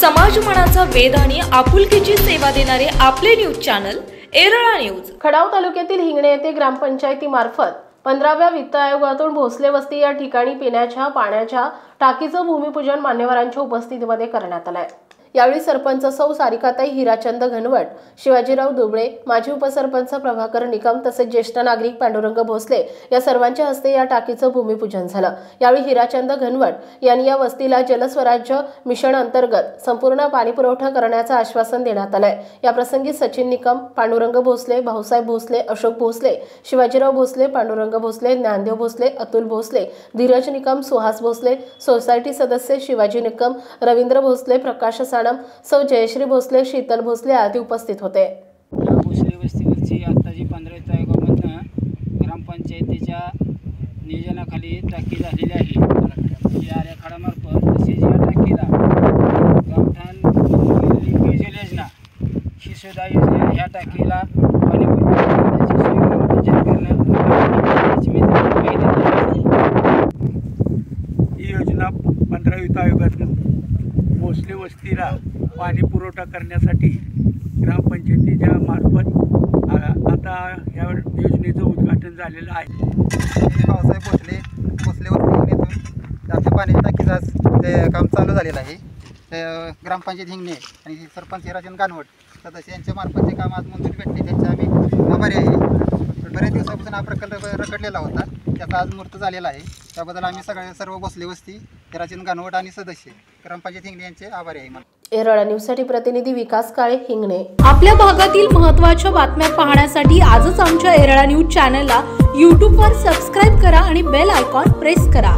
समाजमनाचा वेध आणि आपुलकीची सेवा देणारे आपले न्यूज चॅनल एरळा न्यूज। खडाव तालुक्यातील हिंगणे येथे ग्रामपंचायतीमार्फत 15व्या वित्त आयोगातून भोसले वस्ती या ठिकाणी पिण्याच्या पाण्याच्या टाकीचं भूमिपूजन मान्यवरांच्या उपस्थितीमध्ये करण्यात आलं आहे। यावेळी सरपंच सौ सारिकाताई हिराचंद घनवट, शिवाजीराव दुबळे, माजी उपसरपंच प्रभाकर निकम तसेच ज्येष्ठ नागरिक पांडुरंग भोसले या सर्वांच्या हस्ते या टाकीचं भूमिपूजन झालं। यावेळी हिराचंद घनवट यांनी या वस्तीला जलस्वराज्य मिशन अंतर्गत संपूर्ण पाणी पुरवठा करण्याचं आश्वासन देण्यात आलंय। या प्रसंगी सचिन निकम, पांडुरंग भोसले, भाऊसाहेब भोसले, अशोक भोसले, शिवाजीराव भोसले, पांडुरंग भोसले, ज्ञानदेव भोसले, अतुल भोसले, धीरज निकम, सुहास भोसले, सोसायटी सदस्य शिवाजी निकम, रवींद्र भोसले, प्रकाश सौ जयश्री भोसले, शीतल भोसले आदी उपस्थित होते। भोसले वस्तीवरची आता जी 15 आयोगामधनं ग्रामपंचायतीच्या नियोजनाखाली टाकी झालेली आहे। या आराखड्यामार्फत तसेच या टाकीला गावठाण पेयजल योजना ही सुद्धा योजना ह्या टाकीला पाणी पुरवठा ही योजना 15 वित्त आयोगातून भोसले वस्तीला पाणी पुरवठा करण्यासाठी ग्रामपंचायतीच्या मार्फत आता या योजनेचं उद्घाटन झालेलं आहे। भाऊसाहेब भोसले वस्ती हिंगणेतून आपल्या पाण्याच्या टाकीचं काम चालू झालेलं आहे। ग्रामपंचायत हिंगणे आणि सरपंच हिराचंद घनवट सदस्य यांच्या मार्फत जे काम आज मंजुरी भेटले त्याचे आम्ही आभारी आहे। बऱ्याच दिवसापासून हा प्रकल्प रखडलेला होता, त्याचा आज मूर्त झालेला आहे। त्याबद्दल आम्ही सर्व भोसले वस्ती, हिराचंद घनवट आणि सदस्य ग्रामपंचायत हिंगणे यांचे आभारी आहे। एरळा न्यूजसाठी प्रतिनिधी विकास काळे, हिंगणे। आपल्या भागातील महत्त्वाच्या बातम्या पाहण्यासाठी आजच आमच्या एरळा न्यूज चॅनलला YouTube वर सबस्क्राइब करा आणि बेल आयकॉन प्रेस करा।